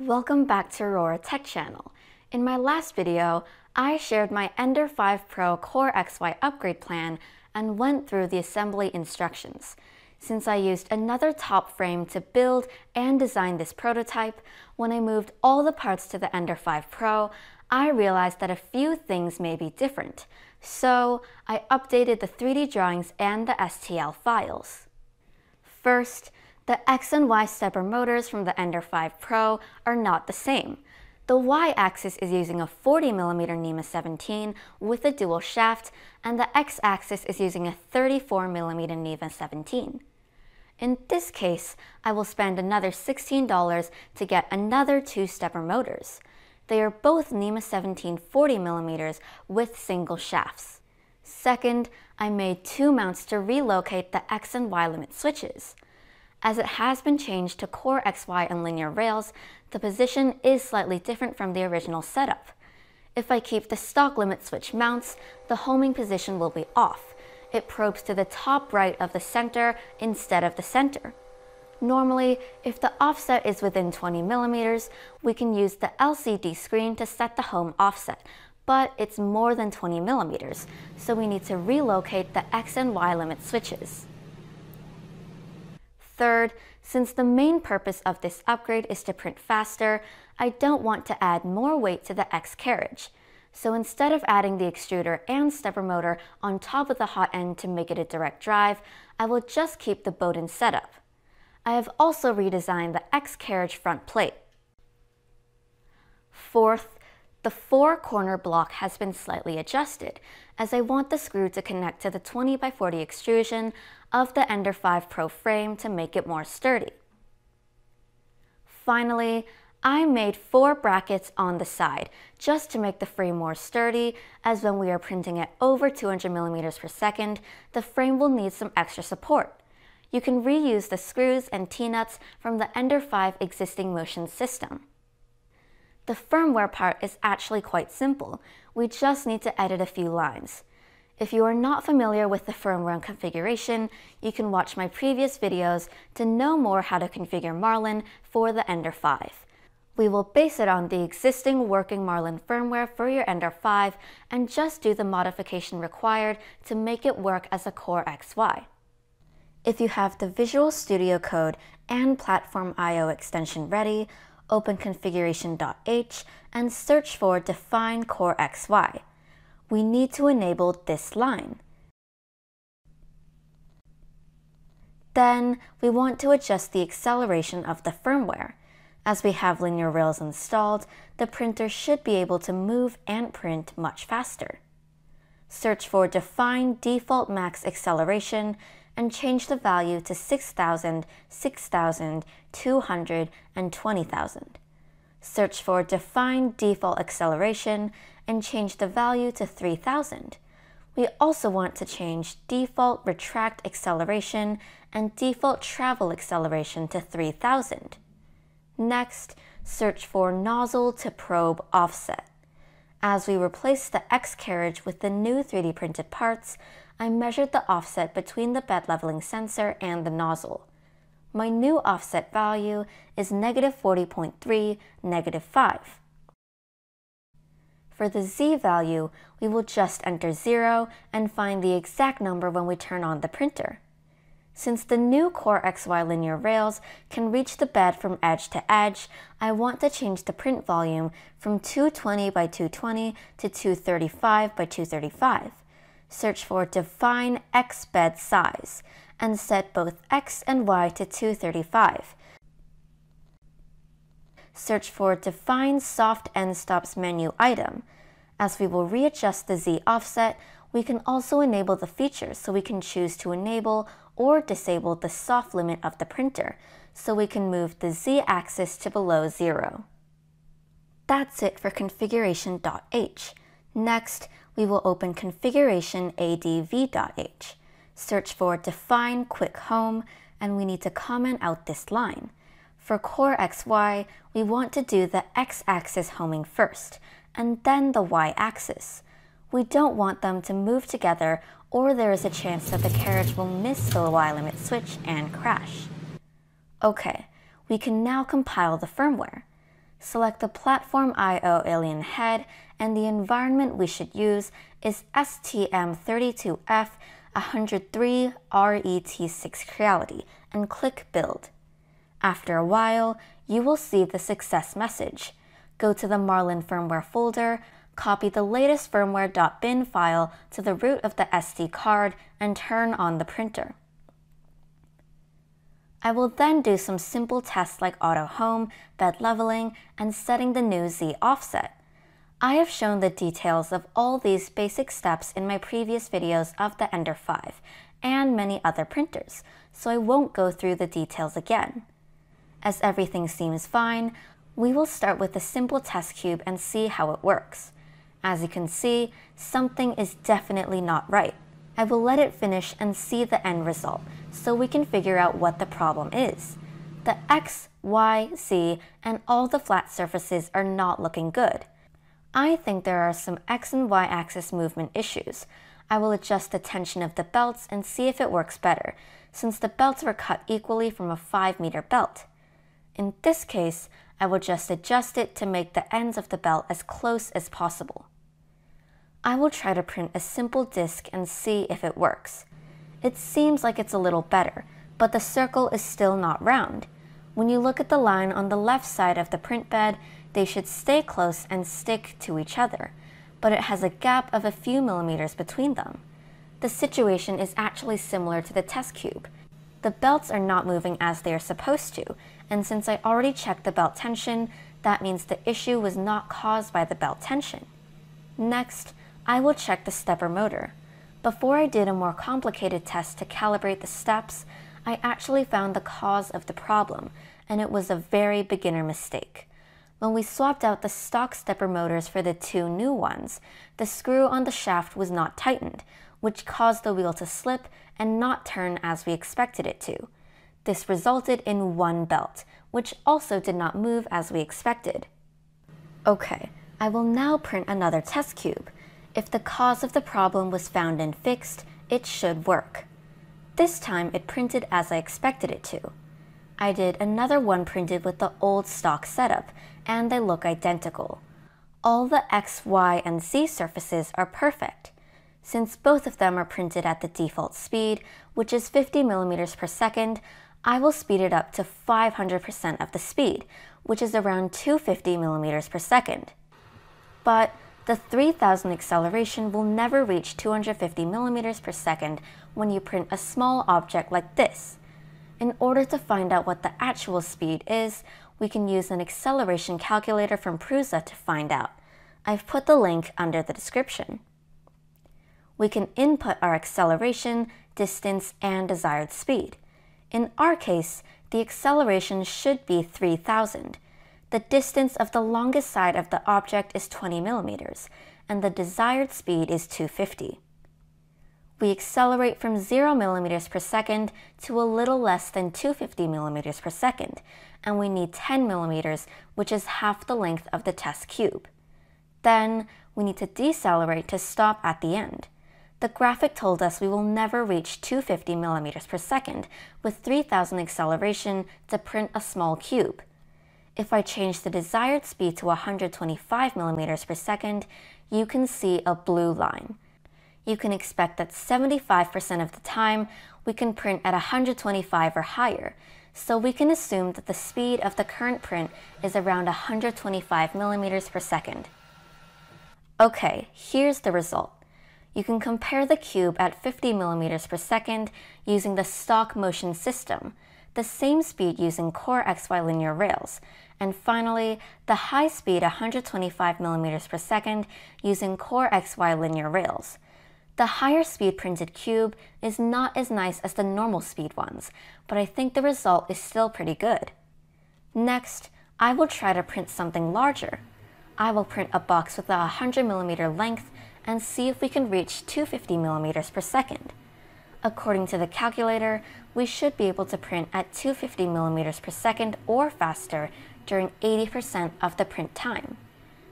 Welcome back to Aurora Tech Channel. In my last video, I shared my Ender-5 Pro CoreXY upgrade plan and went through the assembly instructions. Since I used another top frame to build and design this prototype, when I moved all the parts to the Ender-5 Pro, I realized that a few things may be different. So I updated the 3D drawings and the STL files. First, the X and Y stepper motors from the Ender-5 Pro are not the same. The Y-axis is using a 40mm NEMA 17 with a dual shaft, and the X-axis is using a 34mm NEMA 17. In this case, I will spend another $16 to get another two stepper motors. They are both NEMA 17 40mm with single shafts. Second, I made two mounts to relocate the X and Y limit switches. As it has been changed to CoreXY and linear rails, the position is slightly different from the original setup. If I keep the stock limit switch mounts, the homing position will be off. It probes to the top right of the center instead of the center. Normally, if the offset is within 20mm, we can use the LCD screen to set the home offset, but it's more than 20mm, so we need to relocate the X and Y limit switches. Third, since the main purpose of this upgrade is to print faster, I don't want to add more weight to the X carriage. So instead of adding the extruder and stepper motor on top of the hot end to make it a direct drive, I will just keep the Bowden setup. I have also redesigned the X carriage front plate. Fourth, the four-corner block has been slightly adjusted, as I want the screw to connect to the 20x40 extrusion of the Ender-5 Pro frame to make it more sturdy. Finally, I made four brackets on the side, just to make the frame more sturdy, as when we are printing at over 200mm per second, the frame will need some extra support. You can reuse the screws and T-nuts from the Ender-5 existing motion system. The firmware part is actually quite simple. We just need to edit a few lines. If you are not familiar with the firmware and configuration, you can watch my previous videos to know more how to configure Marlin for the Ender-5. We will base it on the existing working Marlin firmware for your Ender-5 and just do the modification required to make it work as a CoreXY. If you have the Visual Studio Code and Platform I/O extension ready, open configuration.h and search for Define CoreXY. We need to enable this line. Then we want to adjust the acceleration of the firmware. As we have linear rails installed, the printer should be able to move and print much faster. Search for Define Default Max Acceleration and change the value to 6,000, 6,000, 200, and 20,000. Search for Define Default Acceleration and change the value to 3,000. We also want to change Default Retract Acceleration and Default Travel Acceleration to 3,000. Next, search for Nozzle to Probe Offset. As we replace the X carriage with the new 3D printed parts, I measured the offset between the bed leveling sensor and the nozzle. My new offset value is -40.3, -5. For the Z value, we will just enter 0 and find the exact number when we turn on the printer. Since the new CoreXY linear rails can reach the bed from edge to edge, I want to change the print volume from 220 by 220 to 235 by 235. Search for Define X bed size and set both X and Y to 235. Search for Define Soft End Stops menu item. As we will readjust the Z offset, we can also enable the feature so we can choose to enable or disable the soft limit of the printer, so we can move the Z axis to below 0. That's it for configuration.h. Next, we will open configuration.adv.h. Search for Define Quick Home, and we need to comment out this line. For CoreXY, we want to do the X-axis homing first, and then the Y-axis. We don't want them to move together, or there is a chance that the carriage will miss the Y limit switch and crash. Okay, we can now compile the firmware. Select the Platform I/O Alien head, and the environment we should use is STM32F103RET6 Creality, and click Build. After a while, you will see the success message. Go to the Marlin firmware folder, copy the latest firmware.bin file to the root of the SD card, and turn on the printer. I will then do some simple tests like auto home, bed leveling, and setting the new Z offset. I have shown the details of all these basic steps in my previous videos of the Ender-5 and many other printers, so I won't go through the details again. As everything seems fine, we will start with a simple test cube and see how it works. As you can see, something is definitely not right. I will let it finish and see the end result, so we can figure out what the problem is. The X, Y, Z, and all the flat surfaces are not looking good. I think there are some X and Y axis movement issues. I will adjust the tension of the belts and see if it works better, since the belts were cut equally from a 5-meter belt. In this case, I will just adjust it to make the ends of the belt as close as possible. I will try to print a simple disc and see if it works. It seems like it's a little better, but the circle is still not round. When you look at the line on the left side of the print bed, they should stay close and stick to each other, but it has a gap of a few millimeters between them. The situation is actually similar to the test cube. The belts are not moving as they are supposed to, and since I already checked the belt tension, that means the issue was not caused by the belt tension. Next, I will check the stepper motor. Before I did a more complicated test to calibrate the steps, I actually found the cause of the problem, and it was a very beginner mistake. When we swapped out the stock stepper motors for the 2 new ones, the screw on the shaft was not tightened, which caused the wheel to slip and not turn as we expected it to. This resulted in one belt, which also did not move as we expected. Okay, I will now print another test cube. If the cause of the problem was found and fixed, it should work. This time it printed as I expected it to. I did another one printed with the old stock setup, and they look identical. All the X, Y, and Z surfaces are perfect. Since both of them are printed at the default speed, which is 50 millimeters per second, I will speed it up to 500% of the speed, which is around 250 millimeters per second. But the 3000 acceleration will never reach 250 millimeters per second when you print a small object like this. In order to find out what the actual speed is, we can use an acceleration calculator from Prusa to find out. I've put the link under the description. We can input our acceleration, distance, and desired speed. In our case, the acceleration should be 3000. The distance of the longest side of the object is 20 millimeters, and the desired speed is 250. We accelerate from 0 millimeters per second to a little less than 250 millimeters per second, and we need 10 millimeters, which is half the length of the test cube. Then, we need to decelerate to stop at the end. The graphic told us we will never reach 250 millimeters per second with 3000 acceleration to print a small cube. If I change the desired speed to 125 millimeters per second, you can see a blue line. You can expect that 75% of the time, we can print at 125 or higher, so we can assume that the speed of the current print is around 125 millimeters per second. Okay, here's the result. You can compare the cube at 50 millimeters per second using the stock motion system, the same speed using CoreXY linear rails, and finally, the high speed 125 millimeters per second using CoreXY linear rails. The higher speed printed cube is not as nice as the normal speed ones, but I think the result is still pretty good. Next, I will try to print something larger. I will print a box with a 100 millimeter length and see if we can reach 250 millimeters per second. According to the calculator, we should be able to print at 250 millimeters per second or faster during 80% of the print time.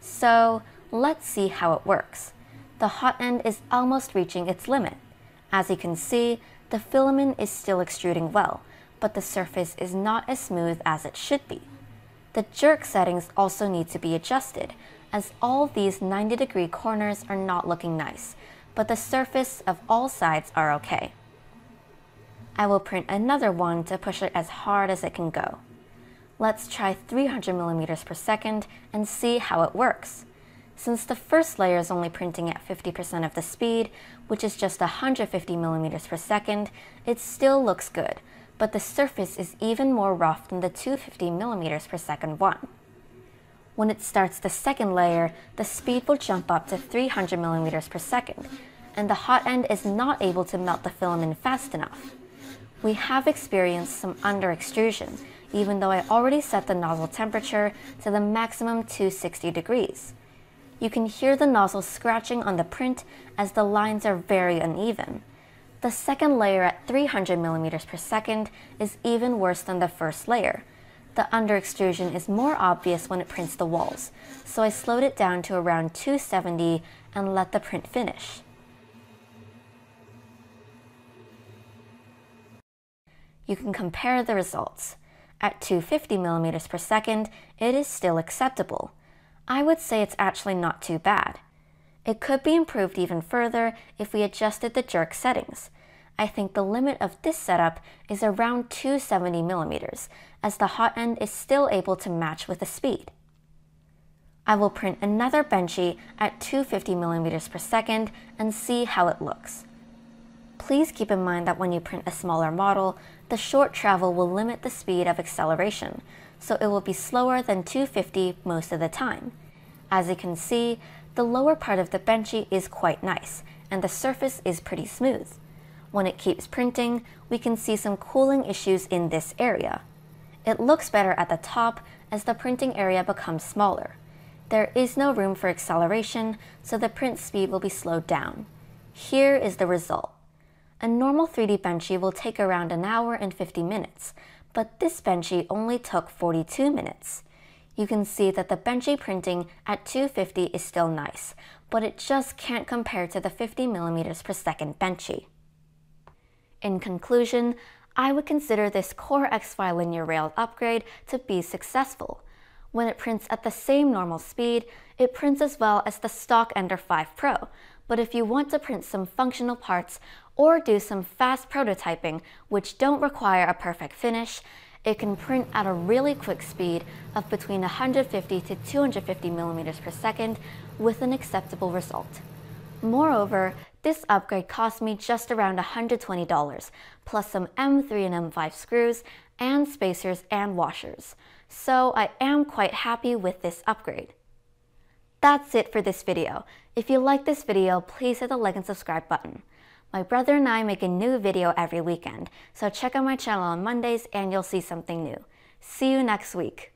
So let's see how it works. The hot end is almost reaching its limit. As you can see, the filament is still extruding well, but the surface is not as smooth as it should be. The jerk settings also need to be adjusted, as all these 90-degree corners are not looking nice, but the surface of all sides are okay. I will print another one to push it as hard as it can go. Let's try 300 millimeters per second and see how it works. Since the first layer is only printing at 50% of the speed, which is just 150 millimeters per second, it still looks good, but the surface is even more rough than the 250 millimeters per second one. When it starts the second layer, the speed will jump up to 300 millimeters per second, and the hot end is not able to melt the filament fast enough. We have experienced some under-extrusion, even though I already set the nozzle temperature to the maximum 260 degrees. You can hear the nozzle scratching on the print as the lines are very uneven. The second layer at 300 millimeters per second is even worse than the first layer. The under-extrusion is more obvious when it prints the walls, so I slowed it down to around 270 and let the print finish. You can compare the results. At 250 millimeters per second, it is still acceptable. I would say it's actually not too bad. It could be improved even further if we adjusted the jerk settings. I think the limit of this setup is around 270 millimeters, as the hot end is still able to match with the speed. I will print another benchy at 250 millimeters per second and see how it looks. Please keep in mind that when you print a smaller model, the short travel will limit the speed of acceleration, so it will be slower than 250 most of the time. As you can see, the lower part of the benchy is quite nice, and the surface is pretty smooth. When it keeps printing, we can see some cooling issues in this area. It looks better at the top as the printing area becomes smaller. There is no room for acceleration, so the print speed will be slowed down. Here is the result. A normal 3D benchy will take around an hour and 50 minutes, but this benchy only took 42 minutes. You can see that the benchy printing at 250 is still nice, but it just can't compare to the 50 millimeters per second benchy. In conclusion, I would consider this CoreXY linear rail upgrade to be successful. When it prints at the same normal speed, it prints as well as the stock Ender-5 Pro, but if you want to print some functional parts or do some fast prototyping which don't require a perfect finish, it can print at a really quick speed of between 150 to 250 millimeters per second with an acceptable result. Moreover, this upgrade cost me just around $120, plus some M3 and M5 screws and spacers and washers. So I am quite happy with this upgrade. That's it for this video. If you like this video, please hit the like and subscribe button. My brother and I make a new video every weekend, so check out my channel on Mondays and you'll see something new. See you next week.